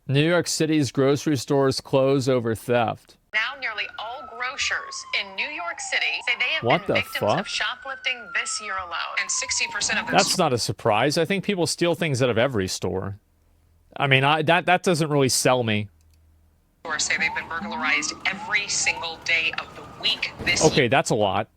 New York City's grocery stores close over theft. Now nearly all grocers in New York City say they have What been the victims fuck? of shoplifting this year alone. And 60% of those That's not a surprise. I think people steal things out of every store. I mean, that doesn't really sell me. stores say they've been burglarized every single day of the week this year. Okay, that's a lot.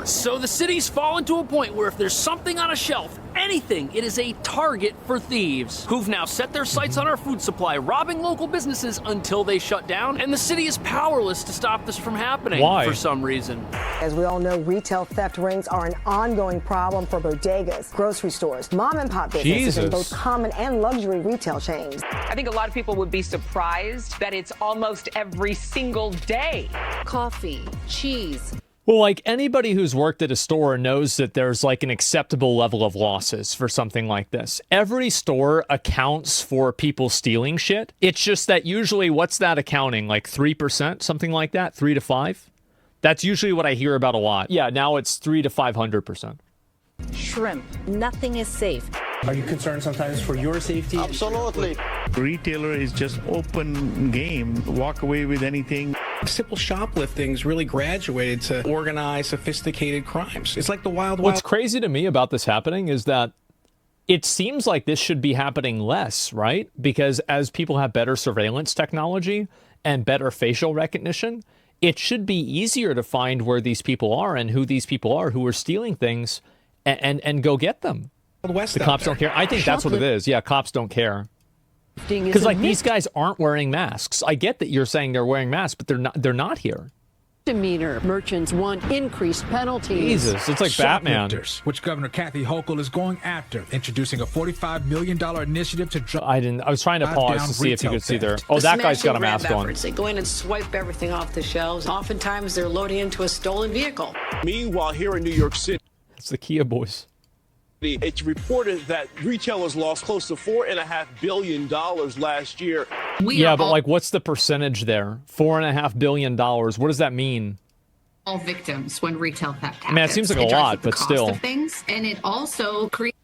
So the city's fallen to a point where if there's something on a shelf, anything, it is a target for thieves, who've now set their sights on our food supply, robbing local businesses until they shut down, and the city is powerless to stop this from happening. Why? For some reason. As we all know, retail theft rings are an ongoing problem for bodegas, grocery stores, mom and pop businesses, and both common and luxury retail chains. I think a lot of people would be surprised that it's almost every single day. Coffee, cheese. Well, like anybody who's worked at a store knows that there's like an acceptable level of losses for something like this. Every store accounts for people stealing shit. It's just that usually what's that accounting? Like 3%, something like that? 3 to 5? That's usually what I hear about a lot. Yeah, now it's 3 to 500%. Shrimp. Nothing is safe. Are you concerned sometimes for your safety? Absolutely. Retailer is just open game. Walk away with anything. Simple shoplifting's really graduated to organized, sophisticated crimes. It's like the wild What's crazy to me about this happening is that it seems like this should be happening less, right? Because as people have better surveillance technology and better facial recognition, it should be easier to find where these people are and who these people are who are stealing things and go get them. West the cops don't care. I think that's what it is. Yeah, cops don't care. Because like these guys aren't wearing masks. I get that you're saying they're wearing masks, but they're not here. Misdemeanor. Merchants want increased penalties. Jesus, it's like Batman. Which Governor Kathy Hochul is going after, introducing a $45 million initiative to I was trying to pause to see if you could see there. Oh, that guy's got a mask on. They go in and swipe everything off the shelves. Oftentimes they're loading into a stolen vehicle. Meanwhile, here in New York City, it's the Kia boys. It's reported that retailers lost close to $4.5 billion last year. Yeah, but like, what's the percentage there? $4.5 billion. What does that mean? All victims when retail theft happens. I mean, it seems like a lot, but still. Of things, and it also creates.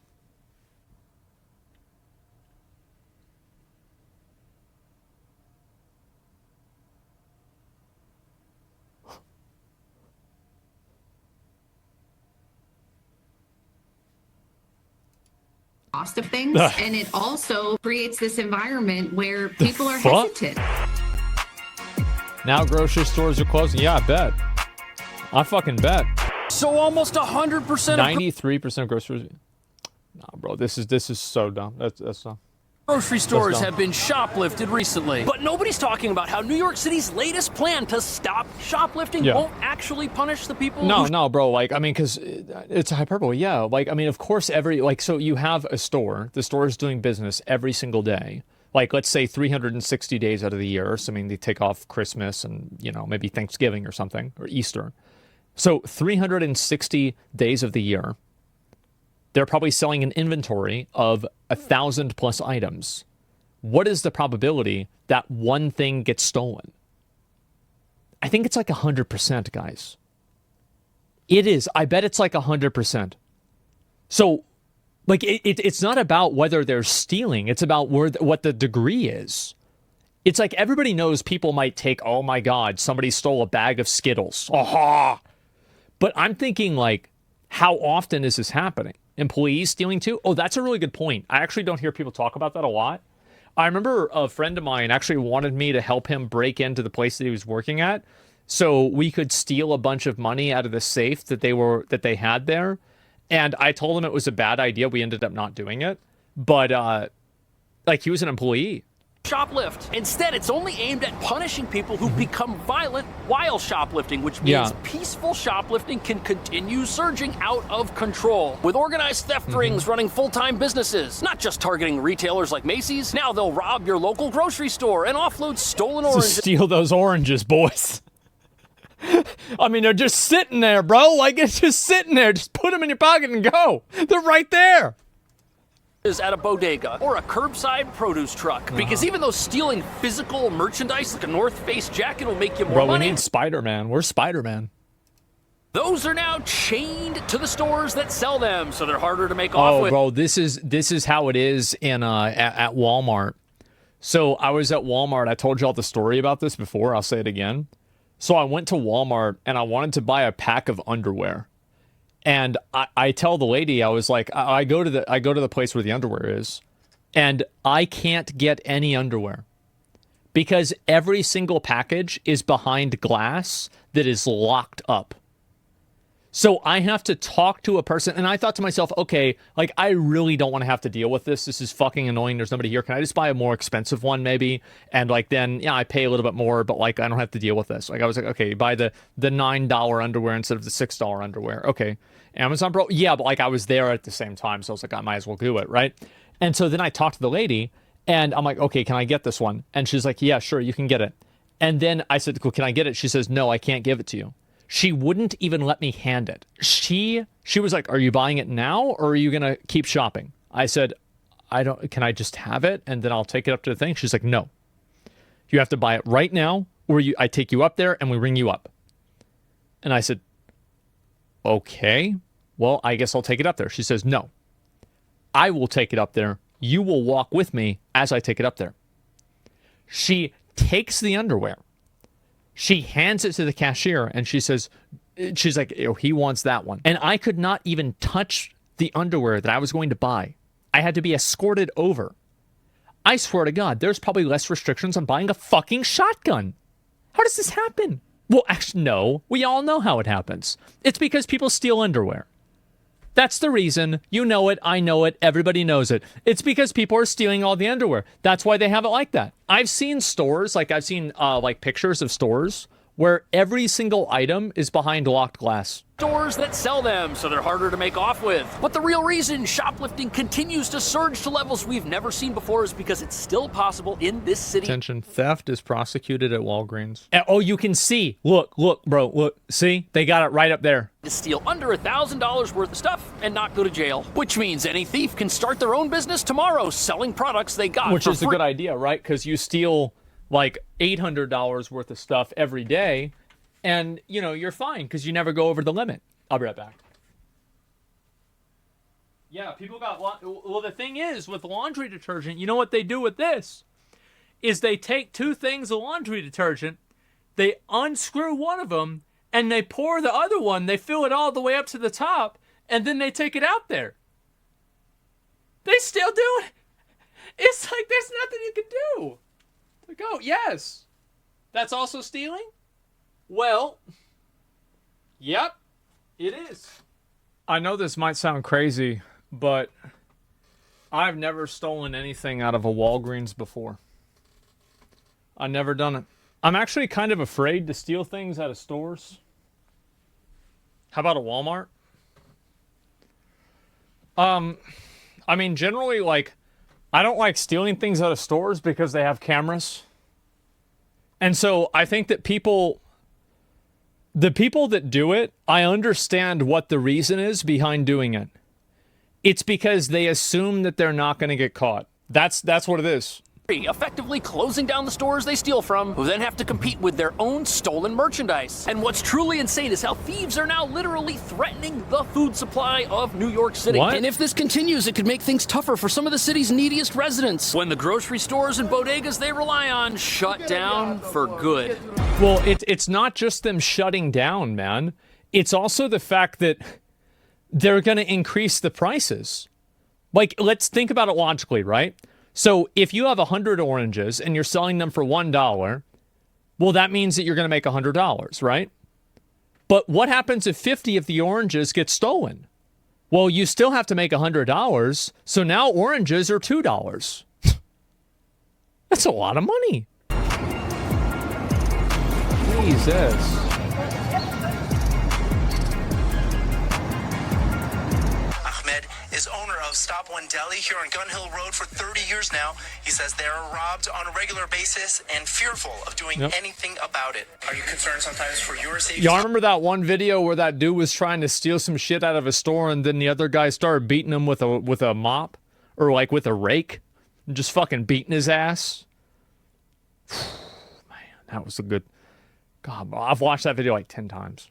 Cost of things, and it also creates this environment where people are hesitant. Now grocery stores are closing. Yeah, I bet. I fucking bet. So almost 100%. 93% of groceries. Nah, bro, this is so dumb. That's dumb. Grocery stores have been shoplifted recently. But nobody's talking about how New York City's latest plan to stop shoplifting won't actually punish the people. No, bro. Like, I mean, because it's hyperbole. Yeah. Like, I mean, of course, so you have a store. The store is doing business every single day. Like, let's say 360 days out of the year. So, I mean, they take off Christmas and, maybe Thanksgiving or something, or Easter. So 360 days of the year, they're probably selling an inventory of 1,000+ items. What is the probability that one thing gets stolen? I think it's like 100%, guys. It is. I bet it's like 100%. So, like, it's not about whether they're stealing. It's about what the degree is. It's like everybody knows people might take, oh my God, somebody stole a bag of Skittles. Aha! But I'm thinking, like, how often is this happening? Employees stealing too? Oh, that's a really good point. I actually don't hear people talk about that a lot. I remember a friend of mine actually wanted me to help him break into the place that he was working at so we could steal a bunch of money out of the safe that they had there. And I told him it was a bad idea. We ended up not doing it. But like, he was an employee. Shoplift. Instead, it's only aimed at punishing people who become violent while shoplifting, which means peaceful shoplifting can continue surging out of control. With organized theft rings running full-time businesses, not just targeting retailers like Macy's, now they'll rob your local grocery store and offload stolen oranges. Steal those oranges, boys. I mean, they're just sitting there, bro. Like, it's just sitting there. Just put them in your pocket and go. They're right there. Is at a bodega or a curbside produce truck. Because even though stealing physical merchandise like a North Face jacket will make you more money. Bro, we need Spider-Man. Where's Spider-Man? Those are now chained to the stores that sell them, so they're harder to make off with. Oh, bro, this is how it is in at Walmart. So I was at Walmart. I told y'all the story about this before. I'll say it again. So I went to Walmart and I wanted to buy a pack of underwear. And I tell the lady, I was like, I go to the place where the underwear is, and I can't get any underwear because every single package is behind glass that is locked up. So I have to talk to a person, and I thought to myself, okay, like, I really don't want to have to deal with this. This is fucking annoying. There's nobody here. Can I just buy a more expensive one maybe? And like, then, yeah, I pay a little bit more, but like, I don't have to deal with this. Like, I was like, okay, buy the $9 underwear instead of the $6 underwear. Okay. Amazon, bro. Yeah, but like, I was there at the same time. So I was like, I might as well do it. Right. And so then I talked to the lady and I'm like, okay, can I get this one? And she's like, yeah, sure, you can get it. And then I said, cool, can I get it? She says, no, I can't give it to you. She wouldn't even let me hand it. She was like, are you buying it now or are you going to keep shopping? I said, can I just have it? And then I'll take it up to the thing. She's like, no, you have to buy it right now or I take you up there and we ring you up. And I said, okay, well, I guess I'll take it up there. She says, no, I will take it up there. You will walk with me as I take it up there. She takes the underwear. She hands it to the cashier and she's like, oh, he wants that one. And I could not even touch the underwear that I was going to buy. I had to be escorted over. I swear to God, there's probably less restrictions on buying a fucking shotgun. How does this happen? Well, actually, no. We all know how it happens. It's because people steal underwear. That's the reason. You know it. I know it. Everybody knows it. It's because people are stealing all the underwear. That's why they have it like that. I've seen stores, like I've seen like pictures of stores where every single item is behind locked glass. Stores that sell them, so they're harder to make off with. But the real reason shoplifting continues to surge to levels we've never seen before is because it's still possible in this city. Attention, theft is prosecuted at Walgreens. Oh, you can see. Look, bro, look. See? They got it right up there. To steal under $1,000 worth of stuff and not go to jail. Which means any thief can start their own business tomorrow selling products they got Which for is a good idea, right? Because you steal like $800 worth of stuff every day, and, you know, you're fine because you never go over the limit. I'll be right back. Yeah, people got... Well, the thing is, with laundry detergent, you know what they do with this? Is they take two things of laundry detergent, they unscrew one of them, and they pour the other one, they fill it all the way up to the top, and then they take it out there. They still do it. It's like there's nothing you can do. Like, oh, yes. That's also stealing? Well, yep, it is. I know this might sound crazy, but I've never stolen anything out of a Walgreens before. I've never done it. I'm actually kind of afraid to steal things out of stores. How about a Walmart? I mean, generally, like, I don't like stealing things out of stores because they have cameras. And so I think that the people that do it, I understand what the reason is behind doing it. It's because they assume that they're not going to get caught. That's what it is. Effectively closing down the stores they steal from, who then have to compete with their own stolen merchandise. And what's truly insane is how thieves are now literally threatening the food supply of New York City. What? And if this continues, it could make things tougher for some of the city's neediest residents when the grocery stores and bodegas they rely on shut down for good. Well, it's not just them shutting down, man. It's also the fact that they're going to increase the prices. Like, let's think about it logically, right? So if you have 100 oranges and you're selling them for $1, well, that means that you're going to make $100, right? But what happens if 50 of the oranges get stolen? Well, you still have to make $100, so now oranges are $2. That's a lot of money. Jesus. Is owner of Stop One Deli here on Gun Hill Road for 30 years now. He says they are robbed on a regular basis and fearful of doing anything about it. Are you concerned sometimes for your safety? Y'all remember that one video where that dude was trying to steal some shit out of a store and then the other guy started beating him with a mop or like with a rake and just fucking beating his ass? Man, that was a good... God, I've watched that video like 10 times.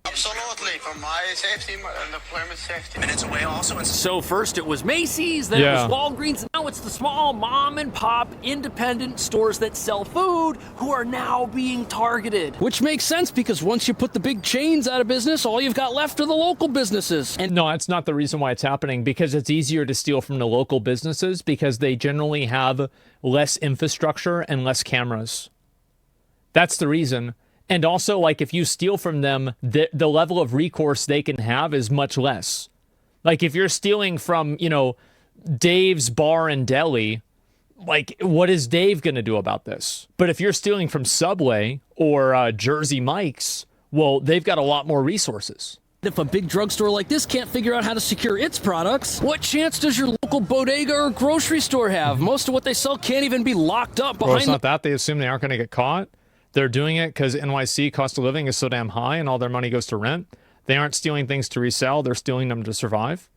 Absolutely. for my safety and the employment safety. Minutes away also. So first it was Macy's, then it was Walgreens, and now it's the small mom and pop independent stores that sell food who are now being targeted. Which makes sense because once you put the big chains out of business, all you've got left are the local businesses. And no, that's not the reason why it's happening, because it's easier to steal from the local businesses because they generally have less infrastructure and less cameras. That's the reason. And also, like, if you steal from them, the level of recourse they can have is much less. Like, if you're stealing from, you know, Dave's Bar and Deli, like, what is Dave going to do about this? But if you're stealing from Subway or Jersey Mike's, well, they've got a lot more resources. If a big drugstore like this can't figure out how to secure its products, what chance does your local bodega or grocery store have? Most of what they sell can't even be locked up behind. Well, it's not that. They assume they aren't going to get caught. They're doing it because NYC cost of living is so damn high and all their money goes to rent. They aren't stealing things to resell. They're stealing them to survive.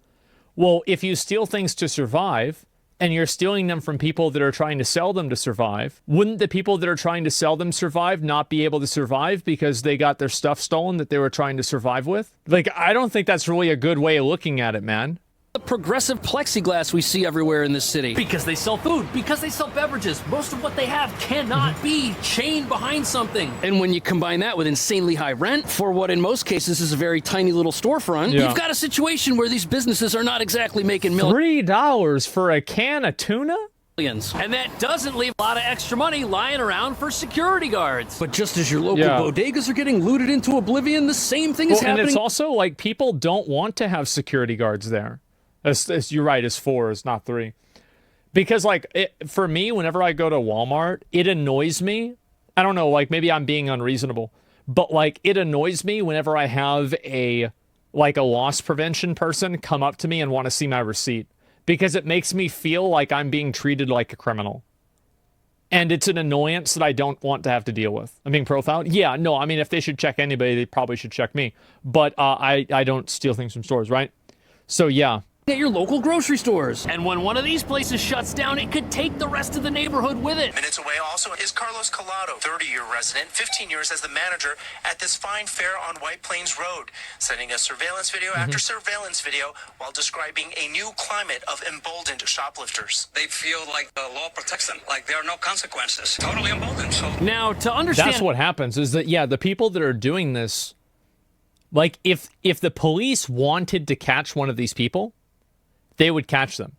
Well, if you steal things to survive and you're stealing them from people that are trying to sell them to survive, wouldn't the people that are trying to sell them survive not be able to survive because they got their stuff stolen that they were trying to survive with? Like, I don't think that's really a good way of looking at it, man. The progressive plexiglass we see everywhere in this city. Because they sell food, because they sell beverages. Most of what they have cannot be chained behind something. And when you combine that with insanely high rent for what in most cases is a very tiny little storefront, you've got a situation where these businesses are not exactly making $3 for a can of tuna? And that doesn't leave a lot of extra money lying around for security guards. But just as your local bodegas are getting looted into oblivion, the same thing is happening. And it's also like people don't want to have security guards there. You're right, it's 4, it's not 3. Because, like, for me, whenever I go to Walmart, it annoys me. I don't know, like, maybe I'm being unreasonable. But, like, it annoys me whenever I have a loss prevention person come up to me and want to see my receipt. Because it makes me feel like I'm being treated like a criminal. And it's an annoyance that I don't want to have to deal with. I'm being profiled? Yeah, no, I mean, if they should check anybody, they probably should check me. But I don't steal things from stores, right? So, yeah. At your local grocery stores. And when one of these places shuts down, it could take the rest of the neighborhood with it. Minutes away also is Carlos Collado, 30-year resident, 15 years as the manager at this fine fare on White Plains Road, sending us surveillance video after surveillance video while describing a new climate of emboldened shoplifters. They feel like the law protects them, like there are no consequences. Totally emboldened. So now, to understand... That's what happens, is that, the people that are doing this, like, if the police wanted to catch one of these people, they would catch them.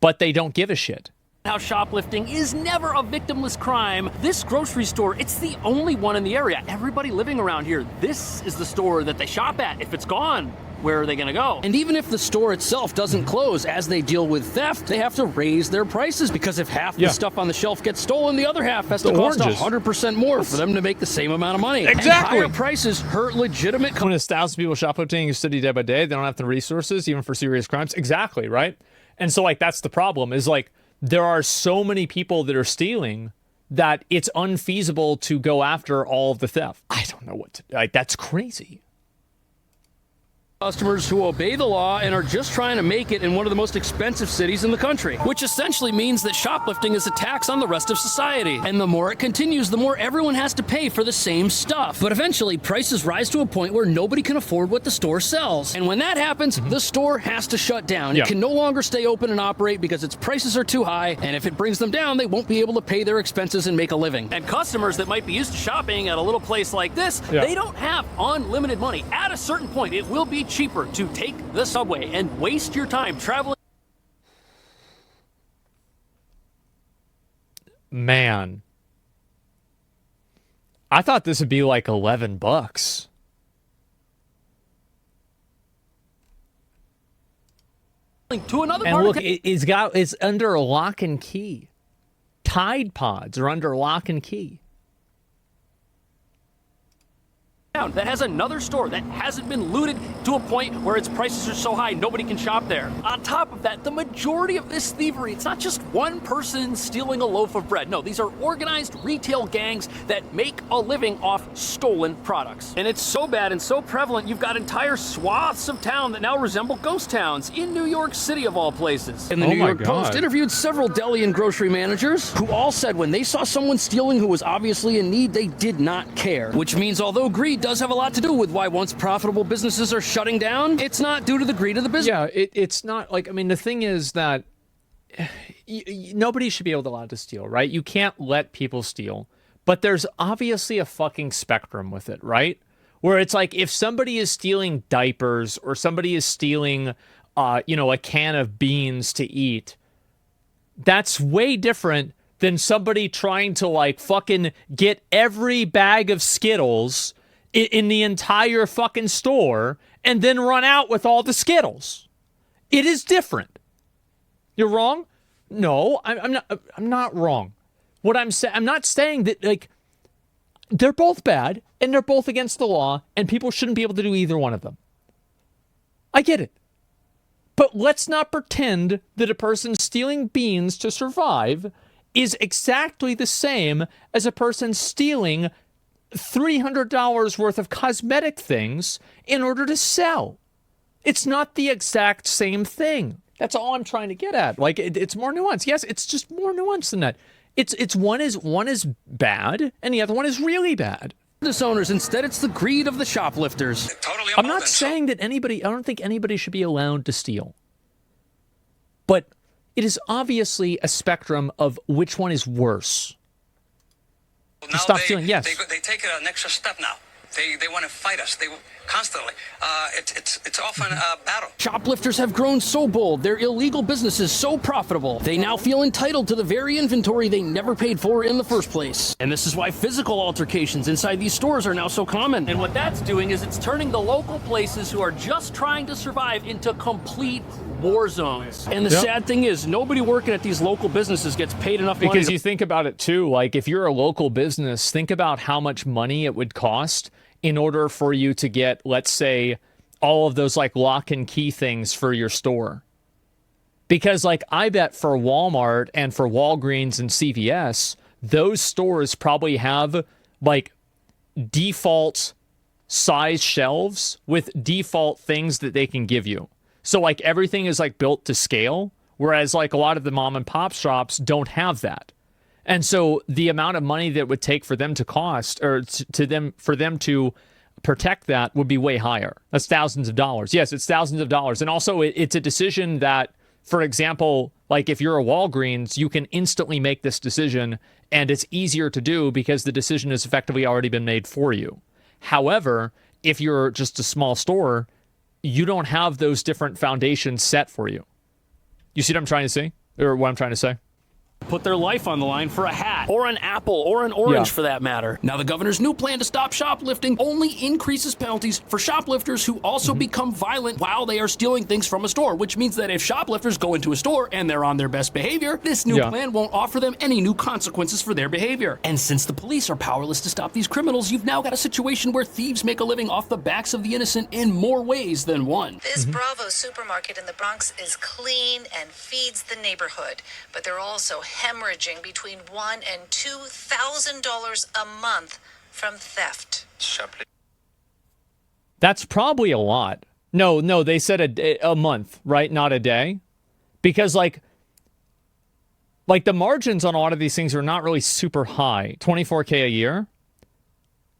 But they don't give a shit. How shoplifting is never a victimless crime. This grocery store, it's the only one in the area. Everybody living around here, this is the store that they shop at. If it's gone, where are they going to go? And even if the store itself doesn't close, as they deal with theft, they have to raise their prices because if half the stuff on the shelf gets stolen, the other half has to cost 100% more for them to make the same amount of money. Exactly. And higher prices hurt legitimate... When there's thousands of people shoplifting in your city day by day, they don't have the resources, even for serious crimes. Exactly, right? And so, like, that's the problem, is, like, there are so many people that are stealing that it's unfeasible to go after all of the theft. I don't know what to... Like, that's crazy. Customers who obey the law and are just trying to make it in one of the most expensive cities in the country, which essentially means that shoplifting is a tax on the rest of society. And the more it continues, the more everyone has to pay for the same stuff. But eventually, prices rise to a point where nobody can afford what the store sells. And when that happens, the store has to shut down. It can no longer stay open and operate because its prices are too high, and if it brings them down, they won't be able to pay their expenses and make a living. And customers that might be used to shopping at a little place like this, they don't have unlimited money. At a certain point, it will be cheaper to take the subway and waste your time traveling. Man, I thought this would be like $11. To another and part look, it's under lock and key. Tide Pods are under lock and key. That has another store that hasn't been looted to a point where its prices are so high nobody can shop there. On top of that, the majority of this thievery, it's not just one person stealing a loaf of bread. No, these are organized retail gangs that make a living off stolen products. And it's so bad and so prevalent, you've got entire swaths of town that now resemble ghost towns in New York City of all places. And the New York Post interviewed several deli and grocery managers who all said when they saw someone stealing who was obviously in need, they did not care. Which means although greed does have a lot to do with why once profitable businesses are shutting down, it's not due to the greed of the business. Yeah, it's not like, I mean, the thing is that nobody should be allowed to steal, right? You can't let people steal. But there's obviously a fucking spectrum with it, right? Where it's like if somebody is stealing diapers or somebody is stealing, a can of beans to eat, that's way different than somebody trying to like fucking get every bag of Skittles in the entire fucking store and then run out with all the Skittles. It is different. You're wrong? No, I'm not wrong. What I'm saying, I'm not saying that like they're both bad and they're both against the law and people shouldn't be able to do either one of them. I get it. But let's not pretend that a person stealing beans to survive is exactly the same as a person stealing $300 worth of cosmetic things in order to sell. It's not the exact same thing. That's all I'm trying to get at. Like it's more nuanced. Yes, it's just more nuanced than that. It's one is bad and the other one is really bad. Business owners, instead it's the greed of the shoplifters. Totally I'm not saying that I don't think anybody should be allowed to steal. But it is obviously a spectrum of which one is worse. Well, now stop stealing, yes. They take an extra step now. They want to fight us. They constantly. It's often a battle. Shoplifters have grown so bold, their illegal businesses so profitable, they now feel entitled to the very inventory they never paid for in the first place. And this is why physical altercations inside these stores are now so common. And what that's doing is it's turning the local places who are just trying to survive into complete war zones. And the sad thing is, nobody working at these local businesses gets paid enough money. Because you think about it too, like if you're a local business, think about how much money it would cost in order for you to get, let's say, all of those like lock and key things for your store. Because like I bet for Walmart and for Walgreens and CVS, those stores probably have like default size shelves with default things that they can give you. So like everything is like built to scale, whereas like a lot of the mom and pop shops don't have that. And so the amount of money that it would take for them to cost or for them to protect that would be way higher. That's thousands of dollars. Yes, it's thousands of dollars. And also it's a decision that, for example, like if you're a Walgreens, you can instantly make this decision and it's easier to do because the decision has effectively already been made for you. However, if you're just a small store, you don't have those different foundations set for you. You see what I'm trying to say? Or what I'm trying to say? Put their life on the line for a hat, or an apple, or an orange for that matter. Now the governor's new plan to stop shoplifting only increases penalties for shoplifters who also become violent while they are stealing things from a store, which means that if shoplifters go into a store and they're on their best behavior, this new plan won't offer them any new consequences for their behavior. And since the police are powerless to stop these criminals, you've now got a situation where thieves make a living off the backs of the innocent in more ways than one. This Bravo supermarket in the Bronx is clean and feeds the neighborhood, but they're also hemorrhaging between $1,000 and $2,000 a month from theft. That's probably a lot. No, they said a month, right? Not a day. Because like the margins on a lot of these things are not really super high. $24K a year.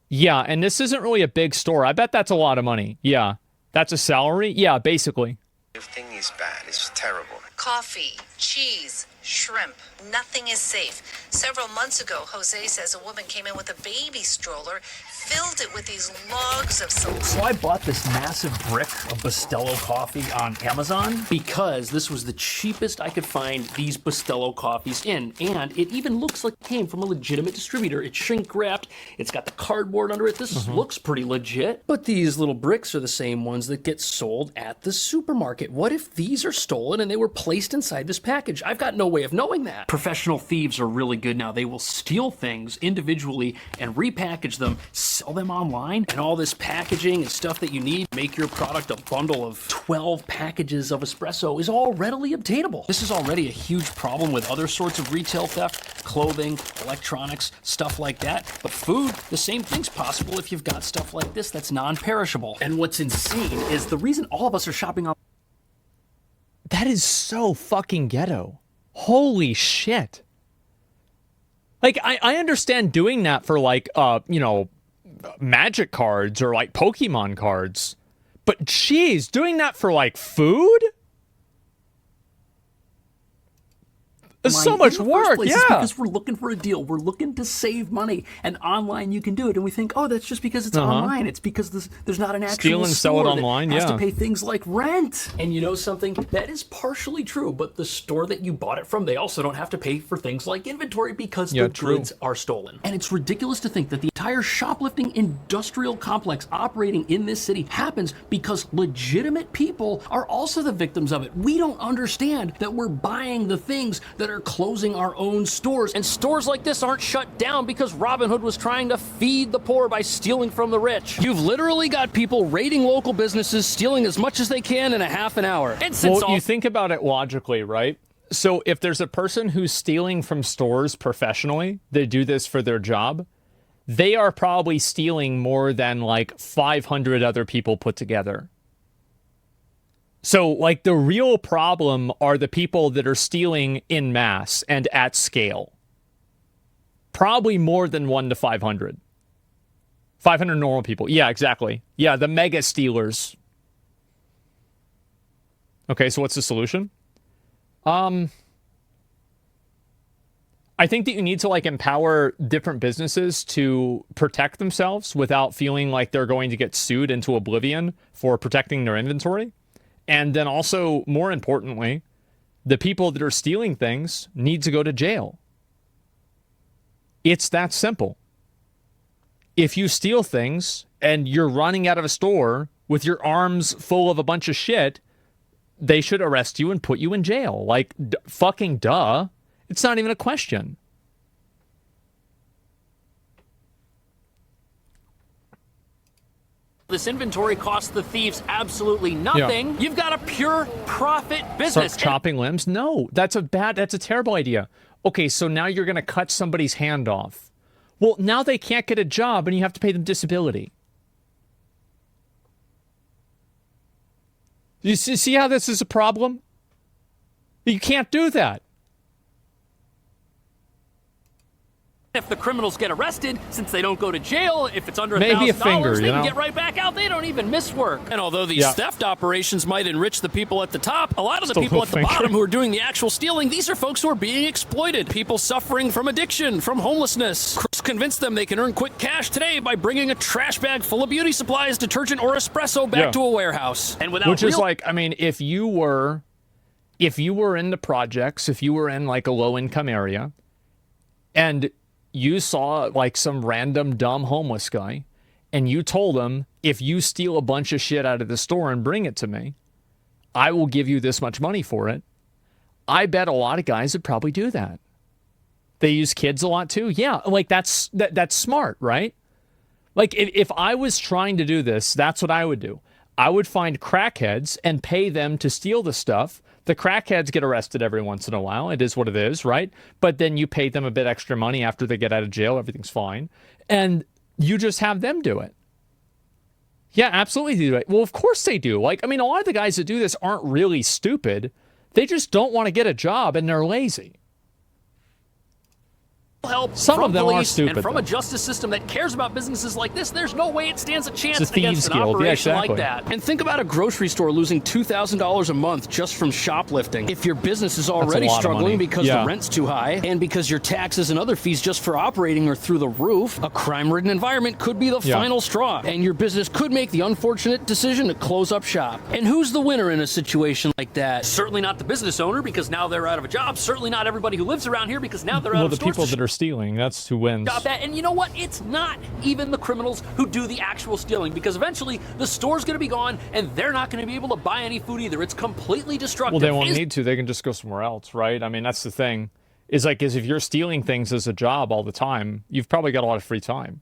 Yeah, and this isn't really a big store. I bet that's a lot of money. Yeah. That's a salary? Yeah, basically. Everything is bad. It's terrible. Coffee, cheese, shrimp. Nothing is safe. Several months ago, Jose says a woman came in with a baby stroller, filled it with these logs of saliva. So I bought this massive brick of Bustelo coffee on Amazon because this was the cheapest I could find these Bustelo coffees in. And it even looks like it came from a legitimate distributor. It's shrink wrapped. It's got the cardboard under it. This looks pretty legit. But these little bricks are the same ones that get sold at the supermarket. What if these are stolen and they were placed inside this package? I've got no way of knowing that. Professional thieves are really good now. They will steal things individually and repackage them, sell them online, and all this packaging and stuff that you need to make your product a bundle of 12 packages of espresso is all readily obtainable. This is already a huge problem with other sorts of retail theft, clothing, electronics, stuff like that. But food, the same thing's possible if you've got stuff like this that's non-perishable. And what's insane is the reason all of us are shopping on... That is so fucking ghetto. Holy shit. Like, I understand doing that for, like, Magic cards or like Pokemon cards. But geez, doing that for like food? It's so much work, yeah. Because we're looking for a deal. We're looking to save money. And online you can do it. And we think, oh, that's just because it's online. It's because there's not an actual Steal and sell it online, that has to pay things like rent. And you know something? That is partially true. But the store that you bought it from, they also don't have to pay for things like inventory because the goods are stolen. And it's ridiculous to think that the entire shoplifting industrial complex operating in this city happens because legitimate people are also the victims of it. We don't understand that we're buying the things that are closing our own stores. And stores like this aren't shut down because Robin Hood was trying to feed the poor by stealing from the rich. You've literally got people raiding local businesses, stealing as much as they can in a half an hour. Well, you think about it logically, right? So if there's a person who's stealing from stores professionally, they do this for their job, they are probably stealing more than like 500 other people put together. So, like, the real problem are the people that are stealing in mass and at scale. Probably more than 1 to 500. 500 normal people. Yeah, exactly. Yeah, the mega stealers. Okay, so what's the solution? I think that you need to, like, empower different businesses to protect themselves without feeling like they're going to get sued into oblivion for protecting their inventory. And then also, more importantly, the people that are stealing things need to go to jail. It's that simple. If you steal things and you're running out of a store with your arms full of a bunch of shit, they should arrest you and put you in jail. Like, fucking duh. It's not even a question. This inventory costs the thieves absolutely nothing. Yeah. You've got a pure profit business. Start chopping limbs? No, that's a terrible idea. Okay, so now you're going to cut somebody's hand off. Well, now they can't get a job and you have to pay them disability. You see how this is a problem? You can't do that. If the criminals get arrested, since they don't go to jail, if it's under maybe $1,000, they you can know? get right back out. They don't even miss work. And although these theft operations might enrich the people at the top, a lot of the people at the bottom who are doing the actual stealing, these are folks who are being exploited. People suffering from addiction, from homelessness. Crooks convince them they can earn quick cash today by bringing a trash bag full of beauty supplies, detergent, or espresso back to a warehouse. And without Which is like, I mean, if you were in the projects, if you were in like a low-income area, and you saw like some random dumb homeless guy and you told him, if you steal a bunch of shit out of the store and bring it to me, I will give you this much money for it. I bet a lot of guys would probably do that. They use kids a lot too. Yeah, like that's smart, right? Like if I was trying to do this, that's what I would do. I would find crackheads and pay them to steal the stuff. The crackheads get arrested every once in a while. It is what it is, right? But then you pay them a bit extra money after they get out of jail. Everything's fine. And you just have them do it. Yeah, absolutely do it. Well, of course they do. Like, I mean, a lot of the guys that do this aren't really stupid. They just don't want to get a job and they're lazy. Help Some from of them police are stupid, and from though. a justice system that cares about businesses like this, there's no way it stands a chance It's a thieves against an guild. operation Yeah, exactly. like that. And think about a grocery store losing $2,000 a month just from shoplifting. If your business is already struggling because the rent's too high and because your taxes and other fees just for operating are through the roof, a crime-ridden environment could be the final straw, and your business could make the unfortunate decision to close up shop. And who's the winner in a situation like that? Certainly not the business owner, because now they're out of a job. Certainly not everybody who lives around here, because now they're out of the stores people to that are stealing, that's who wins. stop that. And you know what? It's not even the criminals who do the actual stealing, because eventually the store's going to be gone and they're not going to be able to buy any food either. It's completely destructive. Well, they won't need to. They can just go somewhere else, right? I mean, that's the thing. Is if you're stealing things as a job all the time, you've probably got a lot of free time.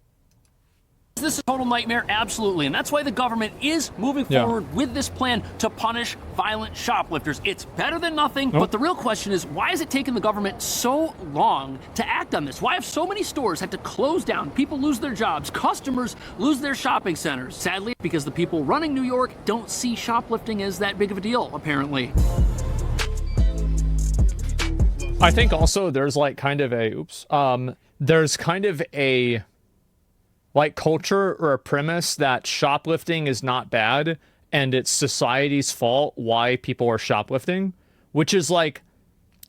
Is this a total nightmare? Absolutely. And that's why the government is moving forward with this plan to punish violent shoplifters. It's better than nothing, but the real question is, why has it taken the government so long to act on this? Why have so many stores had to close down? People lose their jobs. Customers lose their shopping centers. Sadly, because the people running New York don't see shoplifting as that big of a deal, apparently. I think also there's like kind of a, there's kind of a like culture or a premise that shoplifting is not bad and it's society's fault why people are shoplifting, which is like,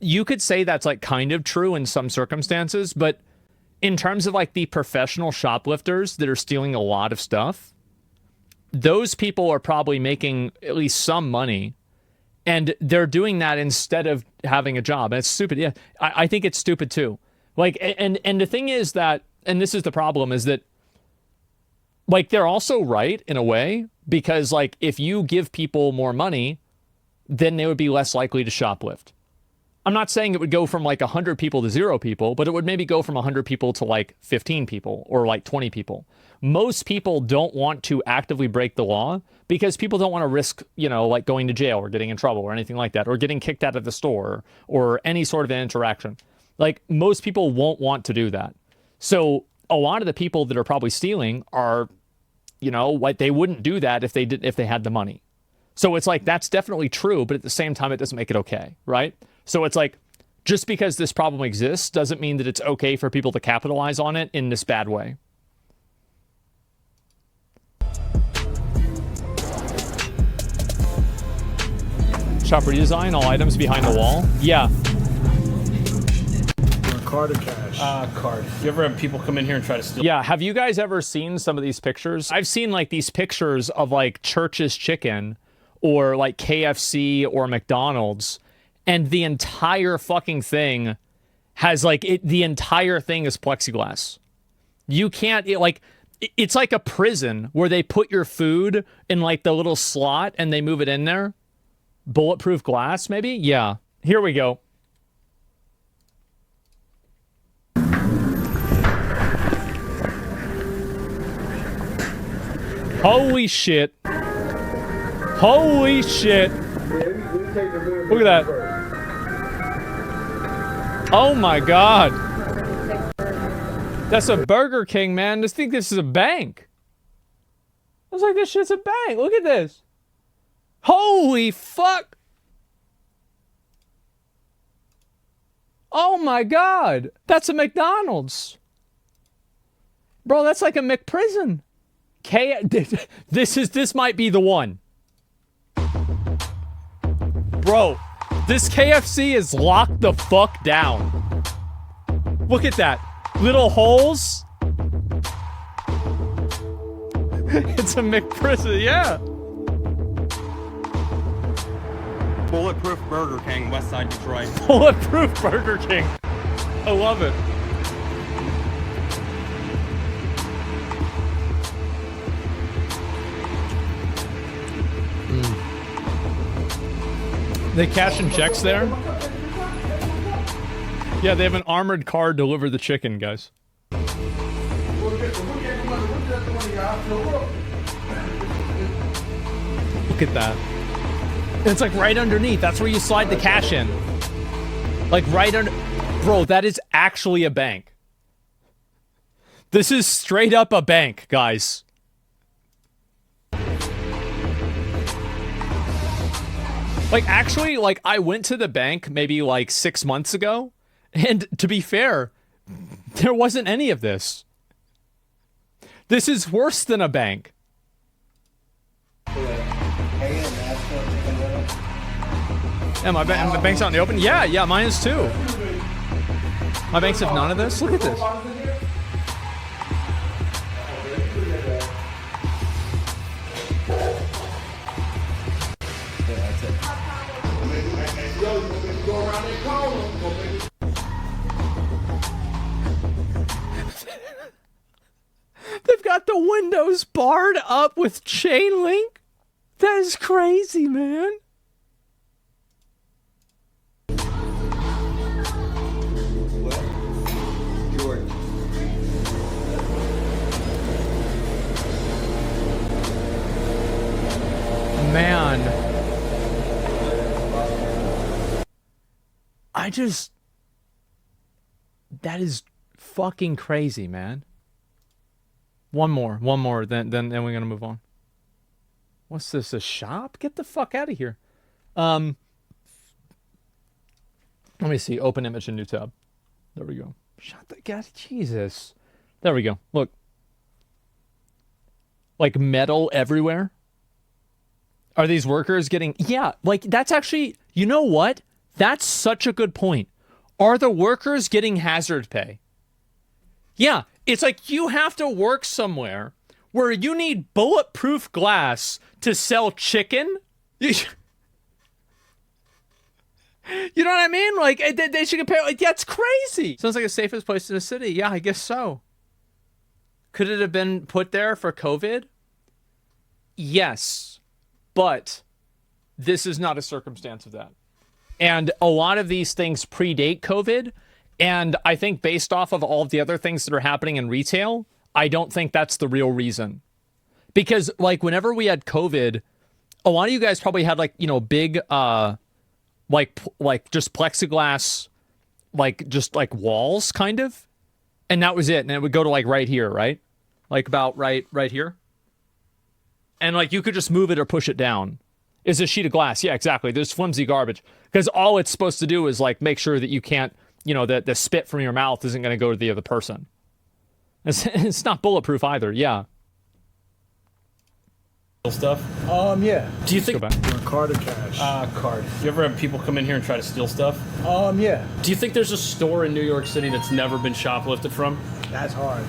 you could say that's like kind of true in some circumstances, but in terms of like the professional shoplifters that are stealing a lot of stuff, those people are probably making at least some money, and they're doing that instead of having a job. And it's stupid. Yeah, I think it's stupid too. Like, and the thing is that, and this is the problem, is that like they're also right in a way, because like if you give people more money, then they would be less likely to shoplift. I'm not saying it would go from like 100 people to 0 people, but it would maybe go from 100 people to like 15 people or like 20 people. Most people don't want to actively break the law because people don't want to risk, you know, like going to jail or getting in trouble or anything like that, or getting kicked out of the store or any sort of an interaction. Like most people won't want to do that. So a lot of the people that are probably stealing are, you know, like they wouldn't do that if they had the money. So it's like, that's definitely true, but at the same time, it doesn't make it okay, right? So it's like, just because this problem exists doesn't mean that it's okay for people to capitalize on it in this bad way. Shop redesign, all items behind the wall. Yeah. Card or cash? Card. You ever have people come in here and try to steal? Yeah, have you guys ever seen some of these pictures? I've seen like these pictures of like Church's Chicken or like KFC or McDonald's, and the entire fucking thing has like, the entire thing is plexiglass. You can't, it's like a prison where they put your food in like the little slot and they move it in there. Bulletproof glass, maybe? Yeah. Here we go. Holy shit. Holy shit. Look at that. Oh my God. That's a Burger King, man. I think this is a bank. I was like, this shit's a bank. Look at this. Holy fuck. Oh my God. That's a McDonald's. Bro, that's like a McPrison. This might be the one. Bro, this KFC is locked the fuck down. Look at that. Little holes. It's a McPrison, yeah. Bulletproof Burger King, Westside Detroit. Bulletproof Burger King. I love it. They cash and checks there? Yeah, they have an armored car deliver the chicken, guys. Look at that. It's like right underneath. That's where you slide the cash in. Like right under... Bro, that is actually a bank. This is straight up a bank, guys. Like, actually, like, I went to the bank maybe, like, 6 months ago, and to be fair, there wasn't any of this. This is worse than a bank. Yeah, my bank's out in the open? Yeah, mine is too. My banks have none of this? Look at this. They've got the windows barred up with chain link. That is crazy, man. Man. That is fucking crazy, man. One more, then we're gonna move on. What's this, a shop? Get the fuck out of here. Let me see, open image in new tab. There we go. Shut the god, Jesus. There we go, look. Like metal everywhere? Are these workers getting... Yeah, like that's actually... You know what? That's such a good point. Are the workers getting hazard pay? Yeah, it's like you have to work somewhere where you need bulletproof glass to sell chicken. You know what I mean? Like, they should compare... Like, that's crazy. Sounds like the safest place in the city. Yeah, I guess so. Could it have been put there for COVID? Yes. But this is not a circumstance of that. And a lot of these things predate COVID. And I think based off of all of the other things that are happening in retail, I don't think that's the real reason. Because, like, whenever we had COVID, a lot of you guys probably had, like, you know, big, like just plexiglass, like, just, like, walls, kind of. And that was it. And it would go to, like, right here, right? Like, about right here. And, like, you could just move it or push it down. Is a sheet of glass. Yeah, exactly. There's flimsy garbage. Because all it's supposed to do is, like, make sure that you can't, you know, that the spit from your mouth isn't going to go to the other person. It's not bulletproof either. Yeah. Stuff? Yeah. Do you think... Card or cash? Card. You ever have people come in here and try to steal stuff? Yeah. Do you think there's a store in New York City that's never been shoplifted from? That's hard.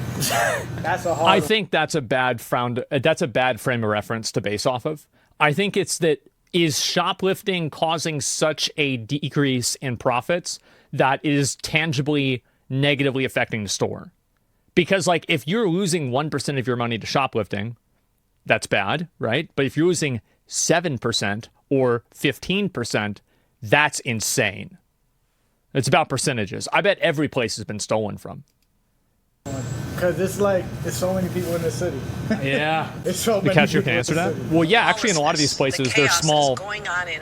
That's a hard... I think that's a bad frame of reference to base off of. I think it's that is shoplifting causing such a decrease in profits that it is tangibly negatively affecting the store. Because, like, if you're losing 1% of your money to shoplifting, that's bad, right? But if you're losing 7% or 15%, that's insane. It's about percentages. I bet every place has been stolen from. Because it's so many people in the city. Yeah. It's so the many cashier people can answer in the that? city. Well, yeah, actually, in a lot of these places, they're small.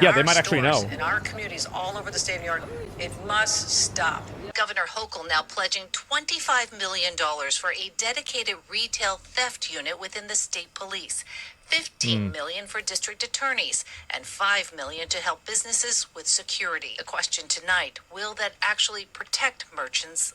Yeah, they might actually know. In our communities all over the state of New York, it must stop. Governor Hochul now pledging $25 million for a dedicated retail theft unit within the state police. $15 million for district attorneys and $5 million to help businesses with security. The question tonight, will that actually protect merchants?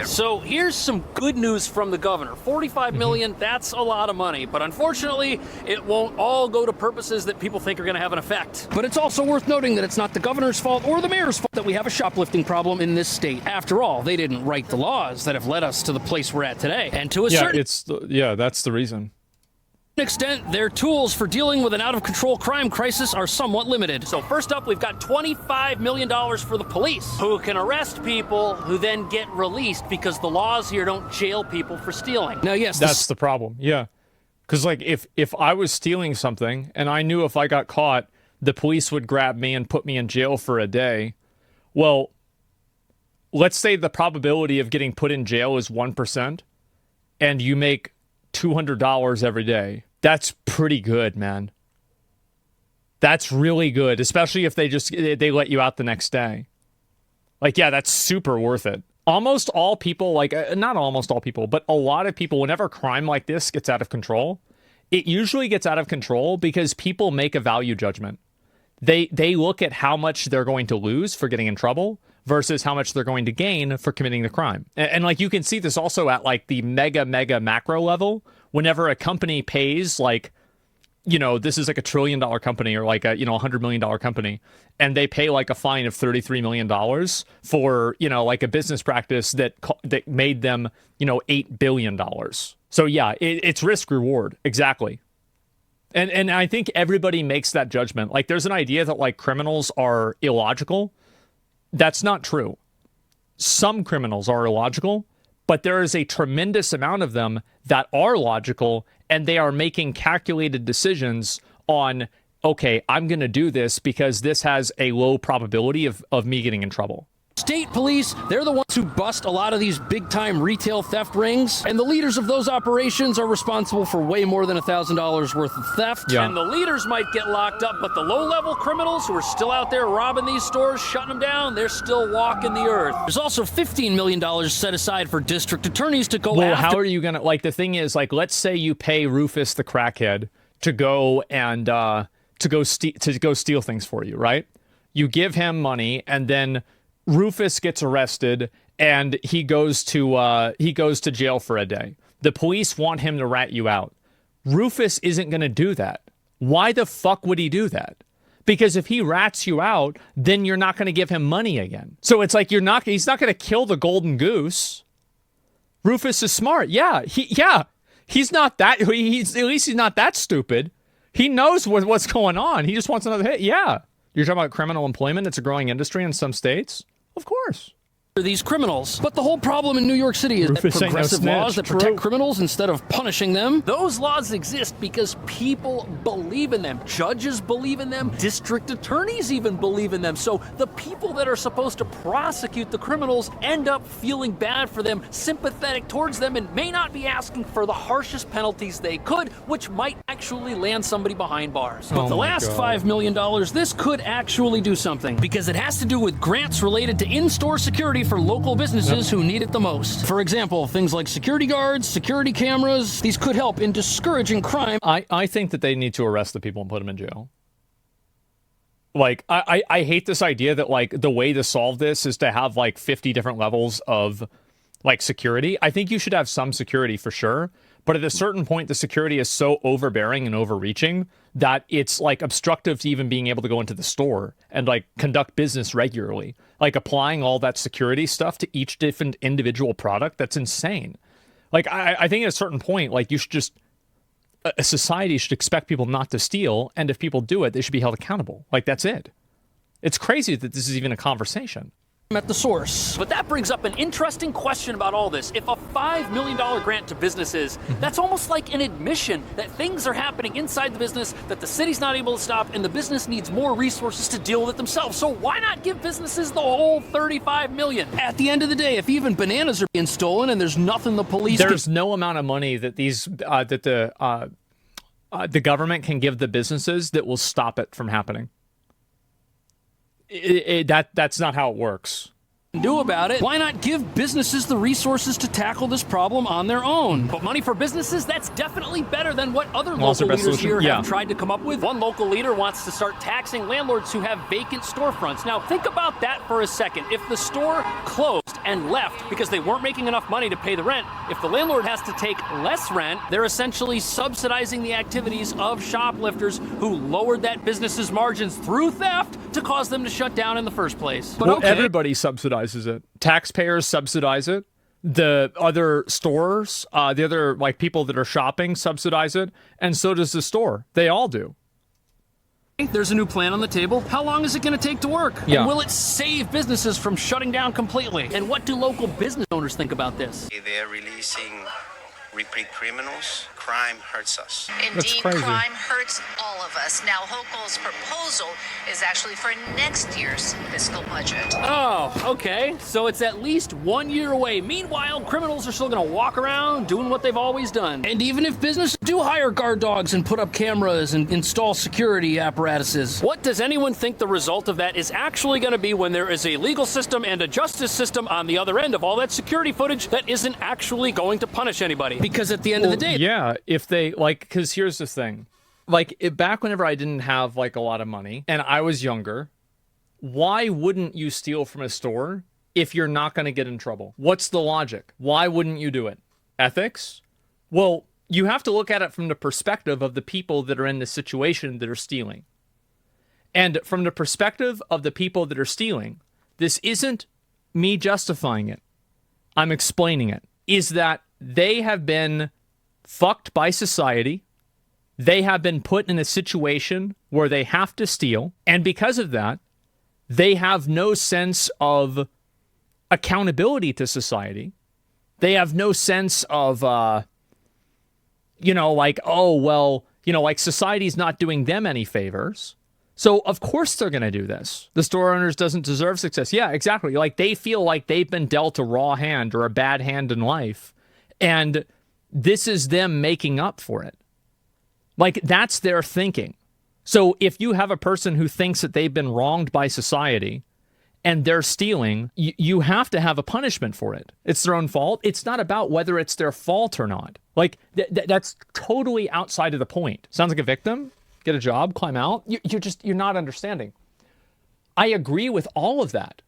So here's some good news from the governor. $45 million, that's a lot of money, but unfortunately, it won't all go to purposes that people think are going to have an effect. But it's also worth noting that it's not the governor's fault or the mayor's fault that we have a shoplifting problem in this state. After all, they didn't write the laws that have led us to the place we're at today. And to a certain that's the reason. extent, their tools for dealing with an out-of-control crime crisis are somewhat limited. So first up, we've got $25 million for the police, who can arrest people who then get released because the laws here don't jail people for stealing. Now, yes, that's the problem. Yeah. Because, like, if I was stealing something and I knew if I got caught, the police would grab me and put me in jail for a day. Well, let's say the probability of getting put in jail is 1% and you make $200 every day. That's pretty good, man. That's really good, especially if they let you out the next day. Like, yeah, that's super worth it. Almost all people, like, not almost all people, but a lot of people, whenever crime like this gets out of control, it usually gets out of control because people make a value judgment. They look at how much they're going to lose for getting in trouble versus how much they're going to gain for committing the crime. And like, you can see this also at, like, the mega macro level. Whenever a company pays, like, you know, this is like $1 trillion company or like a, you know, $100 million company, and they pay like a fine of $33 million for, you know, like a business practice that made them, you know, $8 billion. So yeah, it's risk reward. Exactly. And I think everybody makes that judgment. Like, there's an idea that, like, criminals are illogical. That's not true. Some criminals are illogical, but there is a tremendous amount of them that are logical, and they are making calculated decisions on, okay, I'm going to do this because this has a low probability of me getting in trouble. State police, they're the ones who bust a lot of these big-time retail theft rings, and the leaders of those operations are responsible for way more than $1,000 worth of theft. Yeah. And the leaders might get locked up, but the low-level criminals who are still out there robbing these stores, shutting them down, they're still walking the earth. There's also $15 million set aside for district attorneys to go Well, after. how are you going to, like, the thing is, like, let's say you pay Rufus the crackhead to go and, to go steal things for you, right? You give him money, and then Rufus gets arrested and he goes to jail for a day. The police want him to rat you out. Rufus isn't going to do that. Why the fuck would he do that? Because if he rats you out, then you're not going to give him money again. So it's like he's not going to kill the golden goose. Rufus is smart. He's not that, at least he's not that stupid. He knows what's going on. He just wants another hit. Yeah. You're talking about criminal employment. It's a growing industry in some states. Of course. These criminals. But the whole problem in New York City is that progressive laws that protect criminals instead of punishing them. Those laws exist because people believe in them. Judges believe in them. District attorneys even believe in them. So the people that are supposed to prosecute the criminals end up feeling bad for them, sympathetic towards them, and may not be asking for the harshest penalties they could, which might actually land somebody behind bars. But the last $5 million, this could actually do something because it has to do with grants related to in-store security for local businesses who need it the most. For example, things like security guards, security cameras, these could help in discouraging crime. I think that they need to arrest the people and put them in jail. Like, I hate this idea that, like, the way to solve this is to have, like, 50 different levels of, like, security. I think you should have some security for sure, but at a certain point, the security is so overbearing and overreaching that it's, like, obstructive to even being able to go into the store and, like, conduct business regularly. Like, applying all that security stuff to each different individual product, that's insane. Like, I think at a certain point, like, you should just... a society should expect people not to steal, and if people do it, they should be held accountable. Like, that's it. It's crazy that this is even a conversation. At the source. But that brings up an interesting question about all this. If a $5 million grant to businesses, that's almost like an admission that things are happening inside the business that the city's not able to stop, and the business needs more resources to deal with it themselves. So why not give businesses the whole $35 million? At the end of the day, if even bananas are being stolen and there's nothing the police There's no amount of money that the government can give the businesses that will stop it from happening. That's not how it works. Do about it. Why not give businesses the resources to tackle this problem on their own? But money for businesses, that's definitely better than what other local leaders here have tried to come up with. One local leader wants to start taxing landlords who have vacant storefronts. Now, think about that for a second. If the store closed and left because they weren't making enough money to pay the rent, if the landlord has to take less rent, they're essentially subsidizing the activities of shoplifters who lowered that business's margins through theft to cause them to shut down in the first place. But well, everybody subsidizes it. Taxpayers subsidize it. The other stores, the other like people that are shopping subsidize it, and so does the store. They all do. There's a new plan on the table. How long is it going to take to work? Yeah. And will it save businesses from shutting down completely? And what do local business owners think about this? They're releasing repeat criminals. Crime hurts us. Indeed, crime hurts all of us. Now, Hochul's proposal is actually for next year's fiscal budget. Oh, okay. So it's at least 1 year away. Meanwhile, criminals are still going to walk around doing what they've always done. And even if businesses do hire guard dogs and put up cameras and install security apparatuses, what does anyone think the result of that is actually going to be when there is a legal system and a justice system on the other end of all that security footage that isn't actually going to punish anybody? Because at the end of the day... Yeah, if they, like, because here's the thing. Like, back whenever I didn't have, like, a lot of money, and I was younger, why wouldn't you steal from a store if you're not going to get in trouble? What's the logic? Why wouldn't you do it? Ethics? Well, you have to look at it from the perspective of the people that are in the situation that are stealing. And from the perspective of the people that are stealing, this isn't me justifying it. I'm explaining it. Is that they have been fucked by society. They have been put in a situation where they have to steal. And because of that, they have no sense of accountability to society. They have no sense of, like, oh, well, like society's not doing them any favors. So, of course, they're going to do this. The store owners doesn't deserve success. Yeah, exactly. Like, they feel like they've been dealt a raw hand or a bad hand in life. And this is them making up for it. Like, that's their thinking. So if you have a person who thinks that they've been wronged by society and they're stealing, you have to have a punishment for it. It's their own fault. It's not about whether it's their fault or not. Like, that's totally outside of the point. Sounds like a victim? Get a job, climb out? You're not understanding. I agree with all of that.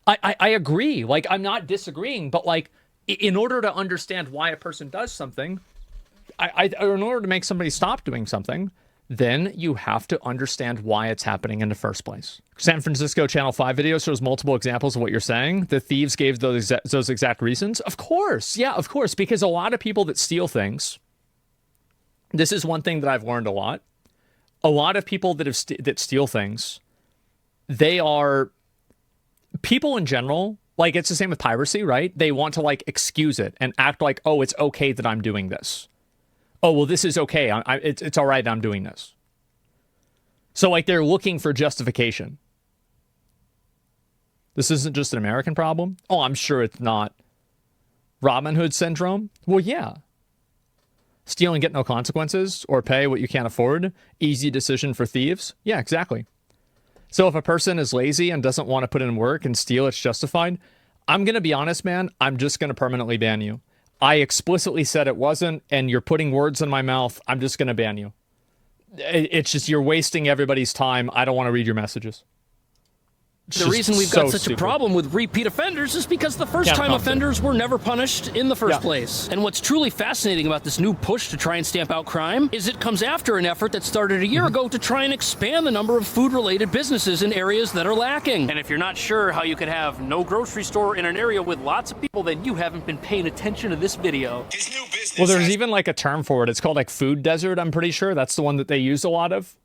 I agree. Like, I'm not disagreeing, but like, in order to understand why a person does something, in order to make somebody stop doing something, then you have to understand why it's happening in the first place. San Francisco Channel 5 video shows multiple examples of what you're saying. The thieves gave those exact reasons. Of course. Yeah, of course. Because a lot of people that steal things, this is one thing that I've learned a lot. A lot of people that steal things, they are people in general. Like, it's the same with piracy, right? They want to, like, excuse it and act like, oh, it's okay that I'm doing this. Oh, well, this is okay. It's all right that I'm doing this. So, like, they're looking for justification. This isn't just an American problem. Oh, I'm sure it's not. Robin Hood syndrome? Well, yeah. Steal and get no consequences, or pay what you can't afford. Easy decision for thieves. Yeah, exactly. So if a person is lazy and doesn't want to put in work and steal, it's justified. I'm going to be honest, man. I'm just going to permanently ban you. I explicitly said it wasn't, and you're putting words in my mouth. I'm just going to ban you. It's just, you're wasting everybody's time. I don't want to read your messages. The reason we've got such a problem with repeat offenders is because the first-time offenders were never punished in the first place. And what's truly fascinating about this new push to try and stamp out crime is it comes after an effort that started a year ago to try and expand the number of food-related businesses in areas that are lacking. And if you're not sure how you could have no grocery store in an area with lots of people, then you haven't been paying attention to this video. Well, there's even like a term for it. It's called like food desert, I'm pretty sure. That's the one that they use a lot of.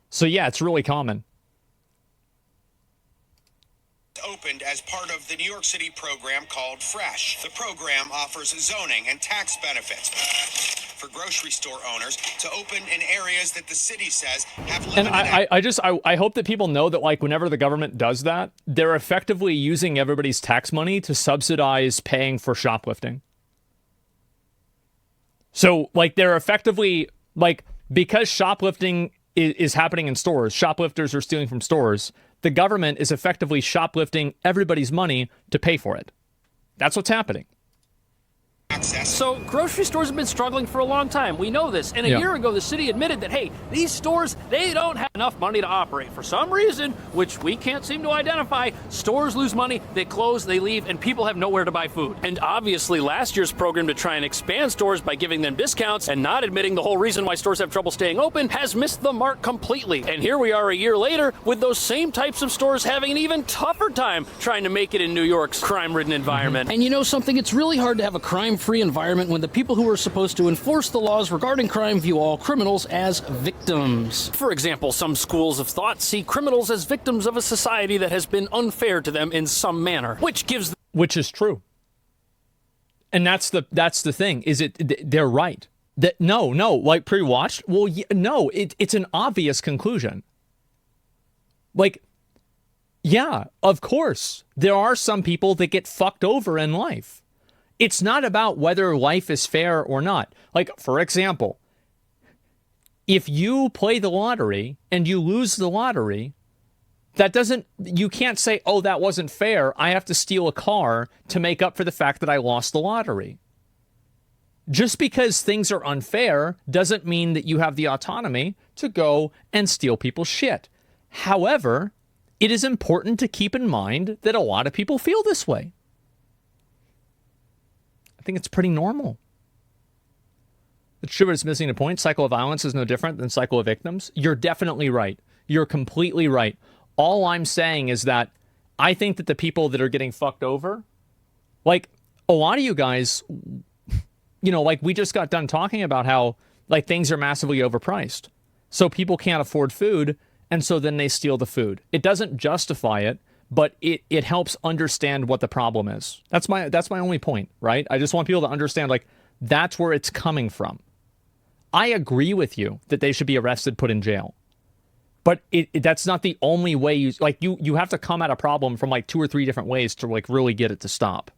So yeah, it's really common. Opened as part of the New York City program called Fresh. The program offers zoning and tax benefits for grocery store owners to open in areas that the city says have limited. And I hope that people know that, like, whenever the government does that, they're effectively using everybody's tax money to subsidize paying for shoplifting. So, like, they're effectively, like, because shoplifting is happening in stores, shoplifters are stealing from stores, the government is effectively shoplifting everybody's money to pay for it. That's what's happening. So grocery stores have been struggling for a long time. We know this. And a year ago, the city admitted that, hey, these stores, they don't have enough money to operate. For some reason, which we can't seem to identify, stores lose money, they close, they leave, and people have nowhere to buy food. And obviously, last year's program to try and expand stores by giving them discounts and not admitting the whole reason why stores have trouble staying open has missed the mark completely. And here we are a year later with those same types of stores having an even tougher time trying to make it in New York's crime-ridden environment. And you know something? It's really hard to have a crime-free environment when the people who are supposed to enforce the laws regarding crime view all criminals as victims. For example, some schools of thought see criminals as victims of a society that has been unfair to them in some manner, which is true. And that's the thing. They're right. That no, like pre-watched. Well, no, it's an obvious conclusion. Like, yeah, of course, there are some people that get fucked over in life. It's not about whether life is fair or not. Like, for example, if you play the lottery and you lose the lottery, you can't say, oh, that wasn't fair. I have to steal a car to make up for the fact that I lost the lottery. Just because things are unfair doesn't mean that you have the autonomy to go and steal people's shit. However, it is important to keep in mind that a lot of people feel this way. I think it's pretty normal. It's true, but it's missing the point. Cycle of violence is no different than cycle of victims. You're definitely right. You're completely right. All I'm saying is that I think that the people that are getting fucked over, like a lot of you guys, you know, like we just got done talking about how like things are massively overpriced. So people can't afford food, and so then they steal the food. It doesn't justify it, but it helps understand what the problem is. That's my only point, right? I just want people to understand, like, that's where it's coming from. I agree with you that they should be arrested, put in jail. But that's not the only way you have to come at a problem from like 2 or 3 different ways to like really get it to stop.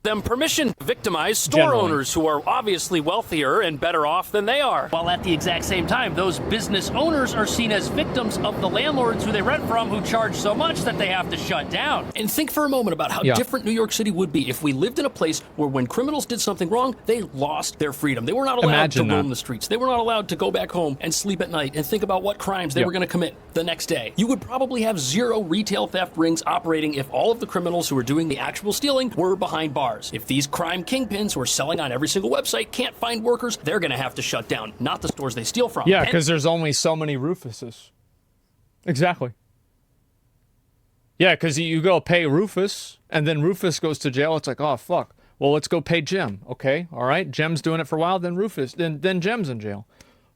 Them permission to victimize store owners who are obviously wealthier and better off than they are. While at the exact same time, those business owners are seen as victims of the landlords who they rent from who charge so much that they have to shut down. And think for a moment about how different New York City would be if we lived in a place where when criminals did something wrong, they lost their freedom. They were not allowed to roam the streets. They were not allowed to go back home and sleep at night and think about what crimes they were going to commit the next day. You would probably have 0 retail theft rings operating if all of the criminals who were doing the actual stealing were behind bars. bars. If these crime kingpins who are selling on every single website can't find workers, they're going to have to shut down, not the stores they steal from. Yeah, because there's only so many Rufuses. Exactly. Yeah, because you go pay Rufus, and then Rufus goes to jail. It's like, oh, fuck. Well, let's go pay Jim. Okay, all right. Jim's doing it for a while, then Rufus, then Jim's in jail.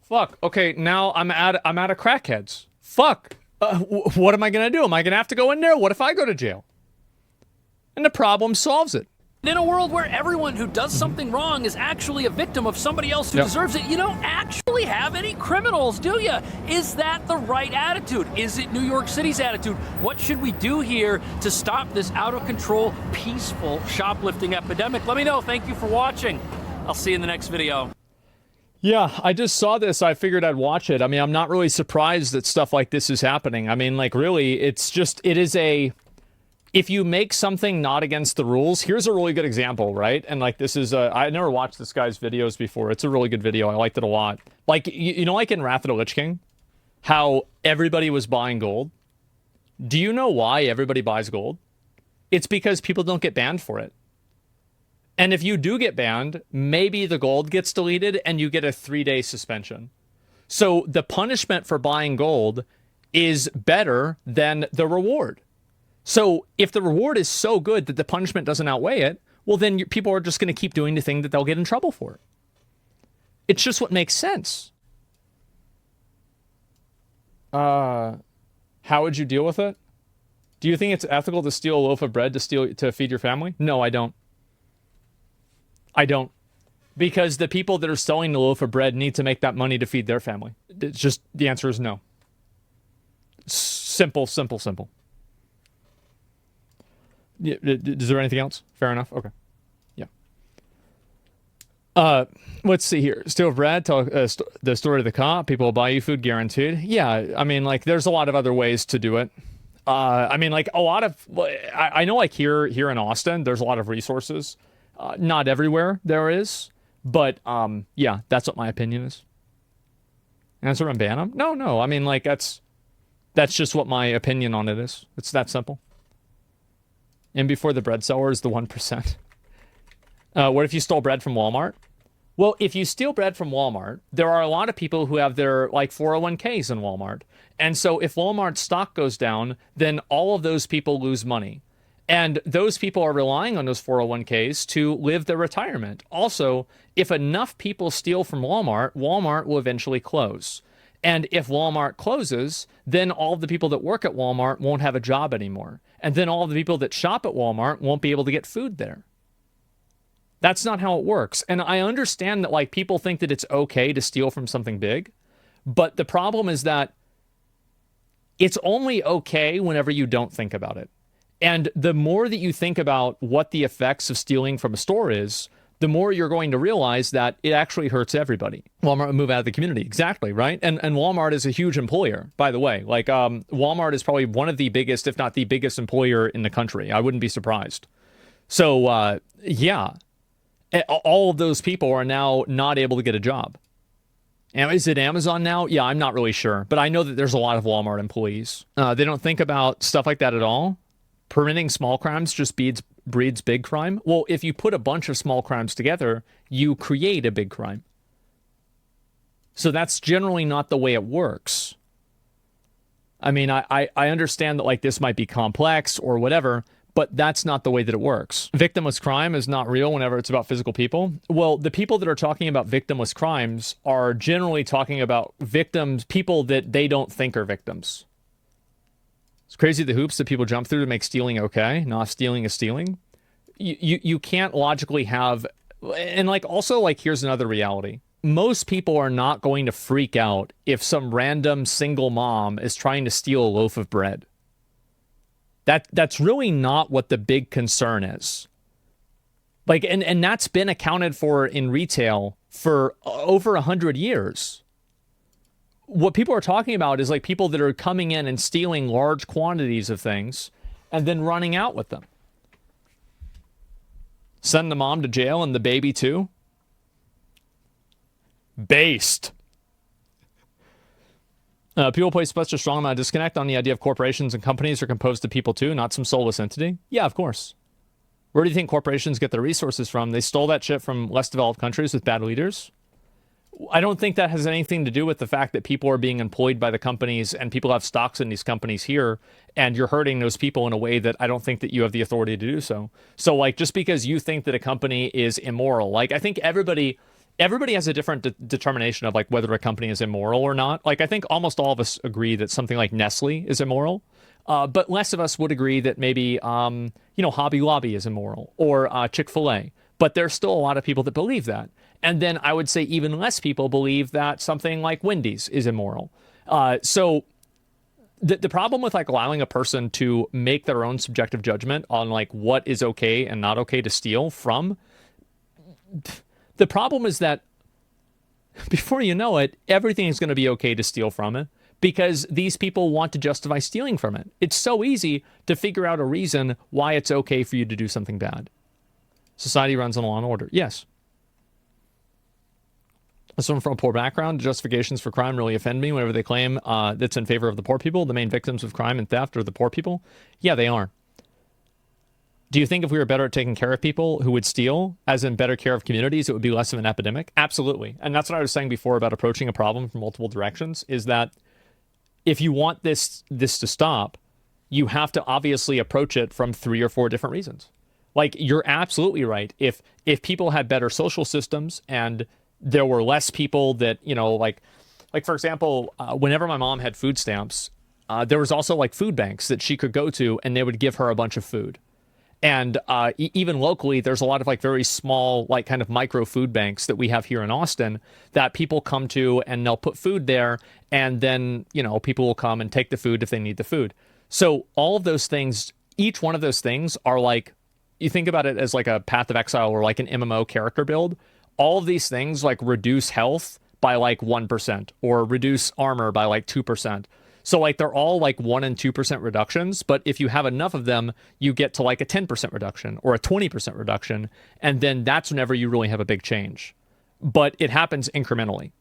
Fuck. Okay, now I'm out of crackheads. Fuck. What am I going to do? Am I going to have to go in there? What if I go to jail? And the problem solves it. In a world where everyone who does something wrong is actually a victim of somebody else who deserves it, you don't actually have any criminals, do you? Is that the right attitude? Is it New York City's attitude? What should we do here to stop this out-of-control, peaceful shoplifting epidemic? Let me know. Thank you for watching. I'll see you in the next video. Yeah, I just saw this. I figured I'd watch it. I mean, I'm not really surprised that stuff like this is happening. I mean, like, really, it's just, it is a... If you make something not against the rules, here's a really good example, right? And like this is, I never watched this guy's videos before. It's a really good video. I liked it a lot. Like, you know, like in Wrath of the Lich King, how everybody was buying gold. Do you know why everybody buys gold? It's because people don't get banned for it. And if you do get banned, maybe the gold gets deleted and you get a 3-day suspension. So the punishment for buying gold is better than the reward. So if the reward is so good that the punishment doesn't outweigh it, well, then people are just going to keep doing the thing that they'll get in trouble for. It's just what makes sense. How would you deal with it? Do you think it's ethical to steal a loaf of bread to feed your family? No, I don't. I don't. Because the people that are selling the loaf of bread need to make that money to feed their family. It's just, the answer is no. Simple, simple, simple. Yeah, is there anything else? Fair enough. Okay. Yeah. Let's see here. Steal bread, tell the story to the cop. People will buy you food guaranteed. Yeah, I mean, like, there's a lot of other ways to do it. I mean, like, a lot of... I know, like, here in Austin, there's a lot of resources. Not everywhere there is. But, yeah, that's what my opinion is. Answer and ban them? No. I mean, like, that's just what my opinion on it is. It's that simple. And before the bread seller is the 1%. What if you stole bread from Walmart? Well, if you steal bread from Walmart, there are a lot of people who have their, like, 401ks in Walmart. And so if Walmart's stock goes down, then all of those people lose money. And those people are relying on those 401ks to live their retirement. Also, if enough people steal from Walmart, Walmart will eventually close. And if Walmart closes, then all of the people that work at Walmart won't have a job anymore. And then all of the people that shop at Walmart won't be able to get food there. That's not how it works. And I understand that, like, people think that it's okay to steal from something big. But the problem is that it's only okay whenever you don't think about it. And the more that you think about what the effects of stealing from a store is, the more you're going to realize that it actually hurts everybody. Walmart will move out of the community. Exactly, right? And Walmart is a huge employer, by the way. Like, Walmart is probably one of the biggest, if not the biggest employer in the country. I wouldn't be surprised. So, yeah. All of those people are now not able to get a job. And is it Amazon now? Yeah, I'm not really sure. But I know that there's a lot of Walmart employees. They don't think about stuff like that at all. Permitting small crimes just breeds big crime. Well, if you put a bunch of small crimes together, you create a big crime. So that's generally not the way it works. I mean, I understand that, like, this might be complex or whatever, but that's not the way that it works. Victimless crime is not real whenever it's about physical people. Well, the people that are talking about victimless crimes are generally talking about victims, people that they don't think are victims. It's crazy the hoops that people jump through to make stealing okay. Not stealing is stealing. You can't logically have... And, like, also, like, here's another reality. Most people are not going to freak out if some random single mom is trying to steal a loaf of bread. That's really not what the big concern is. Like, and that's been accounted for in retail for over 100 years. What people are talking about is, like, people that are coming in and stealing large quantities of things and then running out with them. Send the mom to jail and the baby too? Based. People place such a strong amount of disconnect on the idea of corporations and companies are composed of people too, not some soulless entity. Yeah, of course. Where do you think corporations get their resources from? They stole that shit from less developed countries with bad leaders. I don't think that has anything to do with the fact that people are being employed by the companies and people have stocks in these companies here, and you're hurting those people in a way that I don't think that you have the authority to do so. So, like, just because you think that a company is immoral, like, I think everybody has a different determination of, like, whether a company is immoral or not. Like, I think almost all of us agree that something like Nestle is immoral. But less of us would agree that maybe, Hobby Lobby is immoral or Chick-fil-A. But there's still a lot of people that believe that. And then I would say even less people believe that something like Wendy's is immoral. So the problem with, like, allowing a person to make their own subjective judgment on, like, what is okay and not okay to steal from, the problem is that before you know it, everything is going to be okay to steal from it, because these people want to justify stealing from it. It's so easy to figure out a reason why it's okay for you to do something bad. Society runs on law and order. Yes. Someone from a poor background, justifications for crime really offend me whenever they claim that's in favor of the poor people. The main victims of crime and theft are the poor people. Yeah, they are. Do you think if we were better at taking care of people who would steal, as in better care of communities, it would be less of an epidemic? Absolutely. And that's what I was saying before about approaching a problem from multiple directions, is that if you want this to stop, you have to obviously approach it from 3 or 4 different reasons. Like, you're absolutely right. If people had better social systems and there were less people that, like for example, whenever my mom had food stamps, there was also, like, food banks that she could go to, and they would give her a bunch of food. And even locally, there's a lot of, like, very small, like, kind of micro food banks that we have here in Austin that people come to, and they'll put food there, and then, people will come and take the food if they need the food. So all of those things, each one of those things are, like, you think about it as like a Path of Exile or like an MMO character build. All of these things, like, reduce health by like 1% or reduce armor by like 2%. So, like, they're all like 1 and 2% reductions, but if you have enough of them, you get to like a 10% reduction or a 20% reduction, and then that's whenever you really have a big change. But it happens incrementally.